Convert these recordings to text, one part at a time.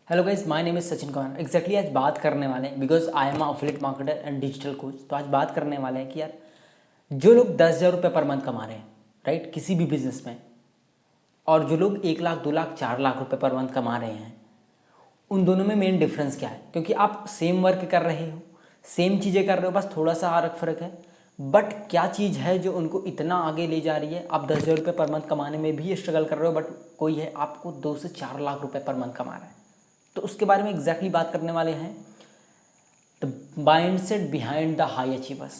Hello guys, my name is Sachin Kaur. Exactly आज बात करने वाले हैं because I am affiliate marketer and digital coach. तो आज बात करने वाले हैं कि यार जो लोग 10,000 रुपये पर मंथ कमा रहे हैं, राइट, किसी भी बिजनेस में, और जो लोग 1 लाख 2 लाख 4 लाख रुपये पर मंथ कमा रहे हैं, उन दोनों में मेन डिफरेंस क्या है? क्योंकि आप सेम वर्क कर रहे हो, सेम चीज़ें कर रहे हो, बस थोड़ा सा फर्क फ़र्क है। बट क्या चीज़ है जो उनको इतना आगे ले जा रही है? आप 10,000 रुपये पर मंथ कमाने में भी स्ट्रगल कर रहे हो, बट कोई है आपको 2 से 4 लाख रुपये पर मंथ कमा रहा है। तो उसके बारे में एग्जैक्टली बात करने वाले हैं। The mindset behind the high achievers.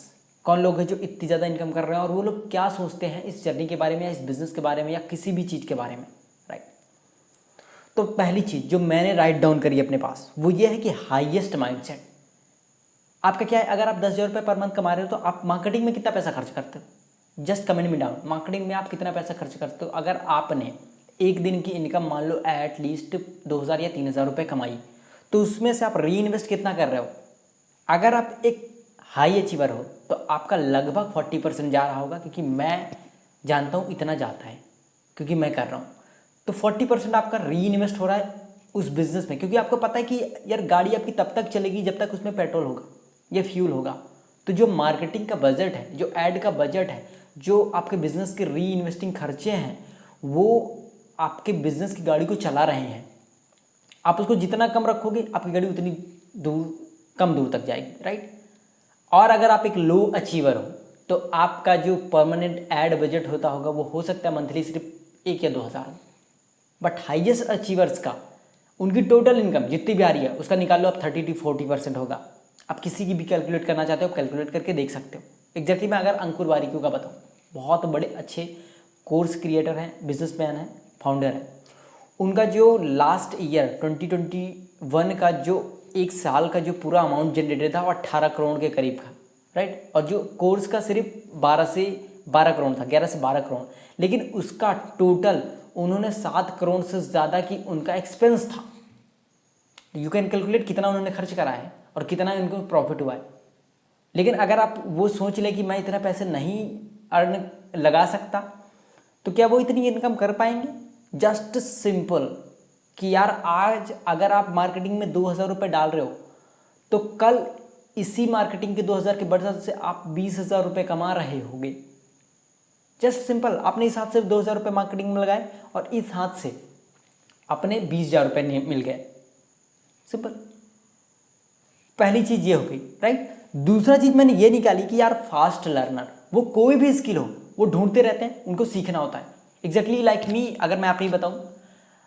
कौन लोग हैं जो इतनी ज़्यादा इनकम कर रहे हैं और वो लोग क्या सोचते हैं इस जर्नी के बारे में, या इस बिज़नेस के बारे में, या किसी भी चीज़ के बारे में, राइट। तो पहली चीज़ जो मैंने राइट डाउन करी अपने पास वो ये है कि हाईएस्ट माइंडसेट आपका क्या है। अगर आप 10,000 रुपये पर मंथ कमा रहे हो तो आप मार्केटिंग में कितना पैसा खर्च करते हो? जस्ट कमेंट में डाउन, मार्केटिंग में आप कितना पैसा खर्च करते हो? अगर आपने एक दिन की इनकम मान लो एटलीस्ट 2,000 या 3,000 रुपये कमाई, तो उसमें से आप री इन्वेस्ट कितना कर रहे हो? अगर आप एक हाई अचीवर हो तो आपका लगभग 40% जा रहा होगा, क्योंकि मैं जानता हूँ इतना जाता है, क्योंकि मैं कर रहा हूँ। तो 40% आपका री इन्वेस्ट हो रहा है उस बिज़नेस में, क्योंकि आपको पता है कि यार गाड़ी आपकी तब तक चलेगी जब तक उसमें पेट्रोल होगा या फ्यूल होगा। तो जो मार्केटिंग का बजट है, जो ऐड का बजट है, जो आपके बिज़नेस के री इन्वेस्टिंग खर्चे हैं, वो आपके बिज़नेस की गाड़ी को चला रहे हैं। आप उसको जितना कम रखोगे आपकी गाड़ी उतनी कम दूर तक जाएगी, राइट। और अगर आप एक लो अचीवर हो तो आपका जो परमानेंट ऐड बजट होता होगा वो हो सकता है मंथली सिर्फ 1 या 2 हज़ार हो। बट हाईएस्ट अचीवर्स का, उनकी टोटल इनकम जितनी भी आ रही है उसका निकाल लो आप, 30 to 40% होगा। आप किसी की भी कैलकुलेट करना चाहते हो कैलकुलेट करके देख सकते हो। एग्जैक्टली मैं अगर अंकुर बारीकियों का बताऊँ, बहुत बड़े अच्छे कोर्स क्रिएटर हैं, बिजनेसमैन हैं, फाउंडर हैं। उनका जो लास्ट ईयर 2021 का जो एक साल का जो पूरा अमाउंट जनरेटेड था वो 18 करोड़ के करीब था, राइट। और जो कोर्स का सिर्फ 12 करोड़ था, 11 से 12 करोड़, लेकिन उसका टोटल उन्होंने 7 करोड़ से ज़्यादा की उनका एक्सपेंस था। यू कैन कैलकुलेट कितना उन्होंने खर्च करा है और कितना इनको प्रॉफिट हुआ है। लेकिन अगर आप वो सोच लें कि मैं इतना पैसे नहीं अर्न लगा सकता, तो क्या वो इतनी इनकम कर पाएंगे? जस्ट सिंपल कि यार आज अगर आप मार्केटिंग में 2,000 रुपये डाल रहे हो तो कल इसी मार्केटिंग के 2,000 के बचत से आप 20,000 रुपये कमा रहे होंगे। जस्ट सिंपल, आपने इस हाथ से 2,000 रुपये मार्केटिंग में लगाए और इस हाथ से अपने 20,000 रुपये मिल गए। सिंपल। पहली चीज़ ये हो गई, राइट। दूसरा चीज़ मैंने ये निकाली कि यार फास्ट लर्नर, वो कोई भी स्किल हो वो ढूंढते रहते हैं, उनको सीखना होता है। एग्जैक्टली लाइक मी, अगर मैं अपनी बताऊँ,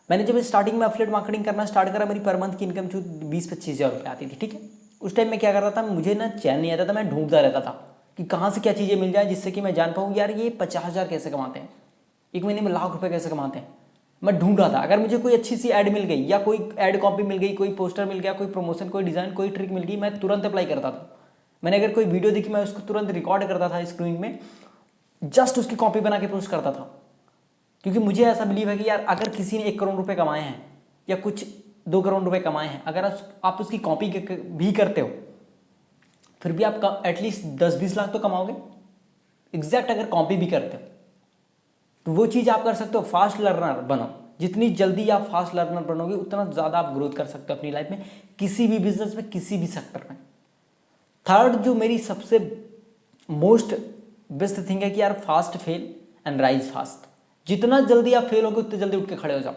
मैंने जब स्टार्टिंग में एफिलिएट मार्केटिंग करना स्टार्ट करा, मेरी पर मंथ की इनकम जो 20-25 हज़ार रुपये आती थी, ठीक है। उस टाइम में क्या करता था, मुझे ना चैन नहीं आता था, मैं ढूंढता रहता था कि कहाँ से क्या चीज़ें मिल जाए जिससे कि मैं जान पाऊँ यार ये 50,000 कैसे कमाते हैं, एक महीने में लाख रुपये कैसे कमाते हैं। मैं ढूंढ रहा था, अगर मुझे कोई अच्छी सी ऐड मिल गई या कोई ऐड कॉपी मिल गई, कोई पोस्टर मिल गया, कोई प्रमोशन, कोई डिज़ाइन, कोई ट्रिक मिल गई, मैं तुरंत अप्लाई करता था। मैंने अगर कोई वीडियो देखी मैं उसको तुरंत रिकॉर्ड करता था स्क्रीन में, जस्ट उसकी कॉपी बना के पोस्ट करता था। क्योंकि मुझे ऐसा बिलीव है कि यार अगर किसी ने 1 करोड़ रुपए कमाए हैं या कुछ 2 करोड़ रुपए कमाए हैं, अगर आप उसकी कॉपी भी करते हो फिर भी आप एटलीस्ट 10-20 लाख तो कमाओगे, एग्जैक्ट अगर कॉपी भी करते हो। तो वो चीज़ आप कर सकते हो, फास्ट लर्नर बनो। जितनी जल्दी आप फास्ट लर्नर बनोगे उतना ज़्यादा आप ग्रोथ कर सकते हो अपनी लाइफ में, किसी भी बिजनेस में, किसी भी सेक्टर में। थर्ड जो मेरी सबसे मोस्ट बेस्ट थिंग है कि यार fast fail and rise fast. जितना जल्दी आप फेल होगे उतने जल्दी उठ के खड़े हो जाओ।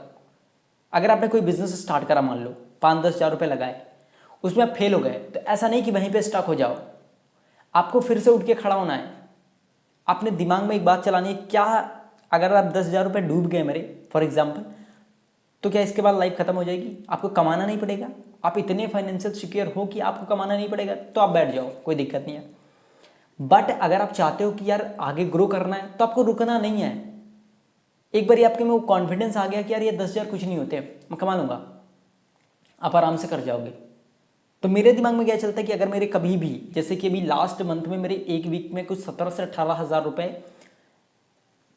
अगर आपने कोई बिजनेस स्टार्ट करा, मान लो 5-10 हज़ार रुपये लगाए, उसमें आप फेल हो गए, तो ऐसा नहीं कि वहीं पे स्टक हो जाओ, आपको फिर से उठ के खड़ा होना है। अपने दिमाग में एक बात चलानी है, क्या अगर आप 10,000 रुपये डूब गए मेरे फॉर एग्जाम्पल, तो क्या इसके बाद लाइफ खत्म हो जाएगी? आपको कमाना नहीं पड़ेगा? आप इतने फाइनेंशियल सिक्योर हो कि आपको कमाना नहीं पड़ेगा, तो आप बैठ जाओ, कोई दिक्कत नहीं है। बट अगर आप चाहते हो कि यार आगे ग्रो करना है तो आपको रुकना नहीं है। एक बार आपके में वो कॉन्फिडेंस आ गया कि यार ये 10,000 कुछ नहीं होते, मैं कमा लूँगा, आप आराम से कर जाओगे। तो मेरे दिमाग में क्या चलता है कि अगर मेरे कभी भी, जैसे कि अभी लास्ट मंथ में मेरे एक वीक में कुछ 17 से 18 हज़ार रुपये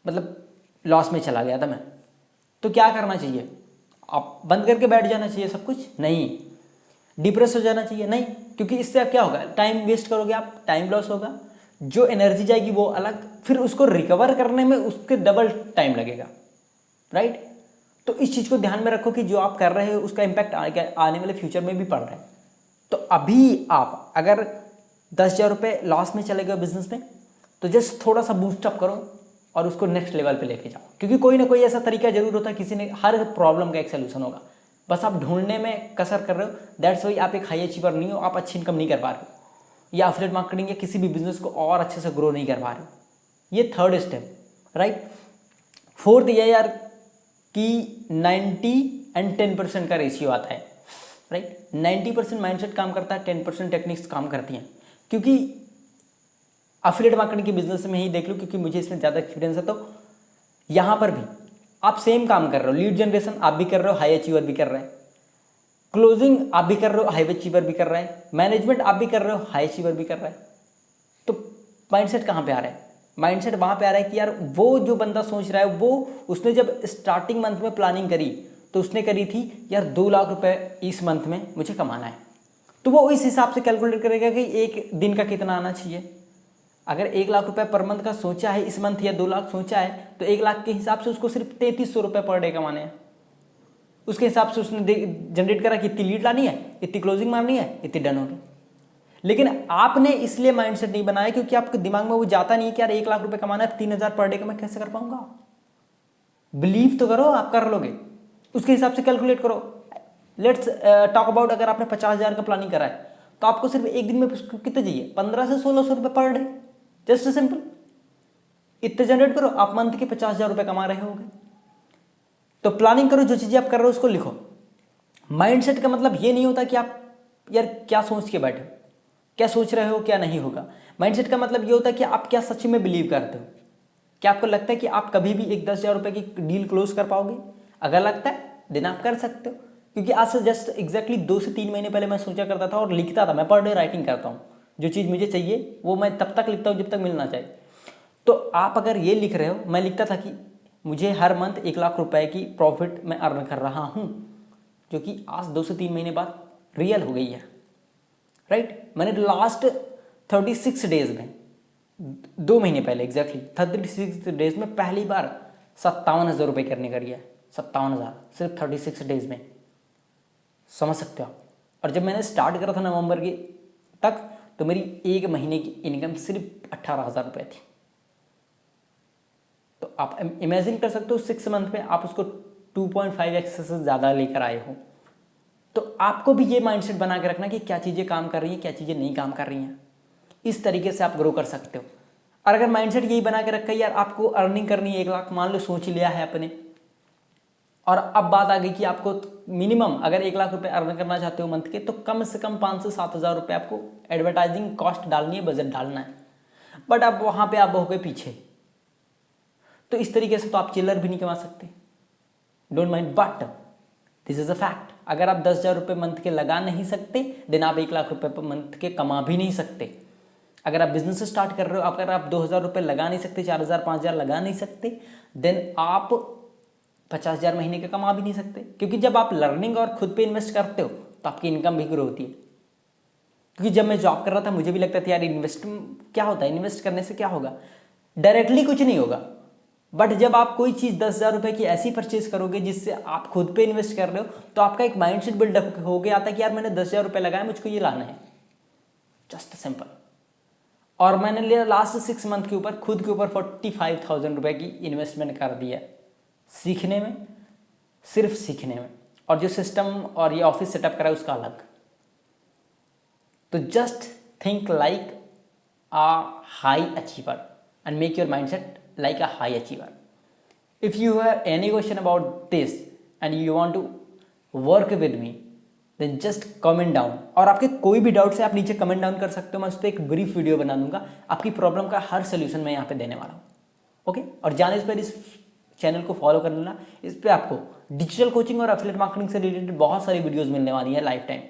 मतलब लॉस में चला गया था मैं, तो क्या करना चाहिए? आप बंद करके बैठ जाना चाहिए सब कुछ? नहीं। डिप्रेस हो जाना चाहिए? नहीं। क्योंकि इससे क्या होगा, टाइम वेस्ट करोगे आप, टाइम लॉस होगा, जो एनर्जी जाएगी वो अलग, फिर उसको रिकवर करने में उसके डबल टाइम लगेगा, राइट। तो इस चीज़ को ध्यान में रखो कि जो आप कर रहे हो उसका इम्पैक्ट आने वाले फ्यूचर में भी पड़ रहा है। तो अभी आप अगर 10,000 रुपये लॉस में चले गए बिजनेस में, तो जस्ट थोड़ा सा बूस्टअप करो और उसको नेक्स्ट लेवल पे लेके जाओ, क्योंकि कोई ना कोई ऐसा तरीका जरूर होता है, किसी ने हर प्रॉब्लम का एक सोल्यूशन होगा, बस आप ढूंढने में कसर कर रहे हो। दैट्स वाई आप एक हाई अचीवर नहीं हो, आप अच्छी इनकम नहीं कर पा रहे हो, या एफिलिएट मार्केटिंग या किसी भी बिजनेस को और अच्छे से ग्रो नहीं कर पा रहे हो। ये थर्ड स्टेप, राइट। फोर्थ ये यार कि 90 एंड 10% का रेशियो आता है, राइट। 90% माइंडसेट काम करता है, 10% टेक्निक्स काम करती हैं। क्योंकि एफिलिएट मार्केटिंग के बिजनेस में ही देख लो, क्योंकि मुझे इसमें ज़्यादा एक्सपीरियंस है, तो यहाँ पर भी आप सेम काम कर रहे हो। लीड जनरेशन आप भी कर रहे हो, हाई अचीवर भी कर रहे हैं। क्लोजिंग आप भी कर रहे हो, हाई अचीवर भी कर रहे हैं। मैनेजमेंट आप भी कर रहे हो, हाई अचीवर भी कर रहे हैं। तो माइंडसेट कहाँ पे आ रहा है? माइंडसेट वहाँ पे आ रहा है कि यार वो जो बंदा सोच रहा है, वो उसने जब स्टार्टिंग मंथ में प्लानिंग करी तो उसने करी थी यार 2 लाख रुपए इस मंथ में मुझे कमाना है, तो वो इस हिसाब से कैलकुलेट करेगा कि एक दिन का कितना आना चाहिए। अगर 1 लाख रुपए पर मंथ का सोचा है इस मंथ, या 2 लाख सोचा है, तो 1 लाख के हिसाब से उसको सिर्फ 3300 रुपये पर डे कमाने हैं। उसके हिसाब से उसने जनरेट करा कि इतनी लीड लानी है, इतनी क्लोजिंग मारनी है, इतनी डन होगी। लेकिन आपने इसलिए माइंडसेट नहीं बनाया क्योंकि आपके दिमाग में वो जाता नहीं कि यार 1 लाख रुपए कमाना है, 3,000 पर डे का मैं कैसे कर पाऊंगा। बिलीव तो करो, आप कर लोगे, उसके हिसाब से कैलकुलेट करो। लेट्स टॉक अबाउट, अगर आपने 50,000 का प्लानिंग करा है, तो आपको सिर्फ एक दिन में कितने चाहिए? 15 से 1600 रुपये पर डे, जस्ट सिंपल। इतने जनरेट करो, आप मंथ के 50,000 रुपये कमा रहे होगे। तो प्लानिंग करो, जो चीज़ें आप कर रहे हो उसको लिखो। माइंडसेट का मतलब ये नहीं होता कि आप यार क्या सोच के बैठे हो, क्या सोच रहे हो, क्या नहीं होगा। माइंडसेट का मतलब ये होता है कि आप क्या सच में बिलीव करते हो। क्या आपको लगता है कि आप कभी भी एक 10,000 रुपये की डील क्लोज कर पाओगे? अगर लगता है देन आप कर सकते हो। क्योंकि आज से जस्ट एग्जैक्टली 2 से 3 महीने पहले मैं सोचा करता था और लिखता था। मैं पर डे राइटिंग करता हूँ, जो चीज़ मुझे चाहिए वो मैं तब तक लिखता हूँ जब तक मिलना चाहिए। तो आप अगर ये लिख रहे हो, मैं लिखता था कि मुझे हर मंथ 1 लाख रुपए की प्रॉफिट मैं अर्न कर रहा हूँ, जो कि आज 2 से 3 महीने बाद रियल हो गई है, राइट। मैंने लास्ट 36 डेज में, 2 महीने पहले एग्जैक्टली 36 डेज में पहली बार 57,000 रुपये करने का रिया है। 57,000 सिर्फ 36 डेज में, समझ सकते हो आप। और जब मैंने स्टार्ट करा था नवंबर के तक, तो मेरी एक महीने की इनकम सिर्फ 18,000 रुपये थी। तो आप इमेजिन कर सकते हो 6 मंथ में आप उसको 2.5x से ज़्यादा लेकर आए हो। तो आपको भी ये माइंडसेट बना के रखना कि क्या चीज़ें काम कर रही हैं, क्या चीज़ें नहीं काम कर रही हैं। इस तरीके से आप ग्रो कर सकते हो। और अगर माइंडसेट यही बना के रखा है यार आपको अर्निंग करनी है 1 लाख, मान लो सोच लिया है अपने, और अब बात आ गई कि आपको मिनिमम अगर 1 लाख रुपए अर्न करना चाहते हो मंथ के, तो कम से कम 5 से 7,000 रुपये आपको एडवर्टाइजिंग कॉस्ट डालनी है, बजट डालना है। बट अब वहाँ पे आप हो गए पीछे। तो इस तरीके से तो आप चिल्लर भी नहीं कमा सकते, don't mind, but this is a fact. अगर आप 10,000 रुपये मंथ के लगा नहीं सकते, देन आप 1 लाख रुपये मंथ के कमा भी नहीं सकते। अगर आप बिजनेस स्टार्ट कर रहे हो, अगर आप 2,000 रुपये लगा नहीं सकते, 4,000 5,000 लगा नहीं सकते, देन आप 50,000 महीने के कमा भी नहीं सकते। क्योंकि जब आप लर्निंग और खुद पे इन्वेस्ट करते हो तो आपकी इनकम भी ग्रो होती है। क्योंकि जब मैं जॉब कर रहा था मुझे भी लगता था यार इन्वेस्ट क्या होता है, इन्वेस्ट करने से क्या होगा, डायरेक्टली कुछ नहीं होगा। बट जब आप कोई चीज़ 10,000 रुपये की ऐसी परचेज करोगे जिससे आप खुद पे इन्वेस्ट कर रहे हो, तो आपका एक माइंडसेट बिल्डअप हो गया आता है कि यार मैंने 10,000 रुपये लगाए, मुझको ये लाना है, जस्ट सिंपल। और मैंने लिया लास्ट 6 मंथ के ऊपर खुद के ऊपर 45,000 रुपये की इन्वेस्टमेंट कर दिया सीखने में, सिर्फ सीखने में। और जो सिस्टम और ये ऑफिस सेटअप करा है उसका अलग। तो just think like a high achiever and make your mindset like a high achiever. If you have any question about this and you want to work with me, then just comment down. और आपके कोई भी doubts है आप नीचे comment down कर सकते हो, मैं उस पर एक ब्रीफ वीडियो बना दूंगा। आपकी प्रॉब्लम का हर सोल्यूशन मैं यहाँ पे देने वाला हूँ, ओके। और जाने से पहले इस चैनल को फॉलो कर लेना। इस पर आपको डिजिटल कोचिंग और एफिलिएट मार्केटिंग से रिलेटेड बहुत सारी वीडियोज़ मिलने वाली है लाइफ टाइम।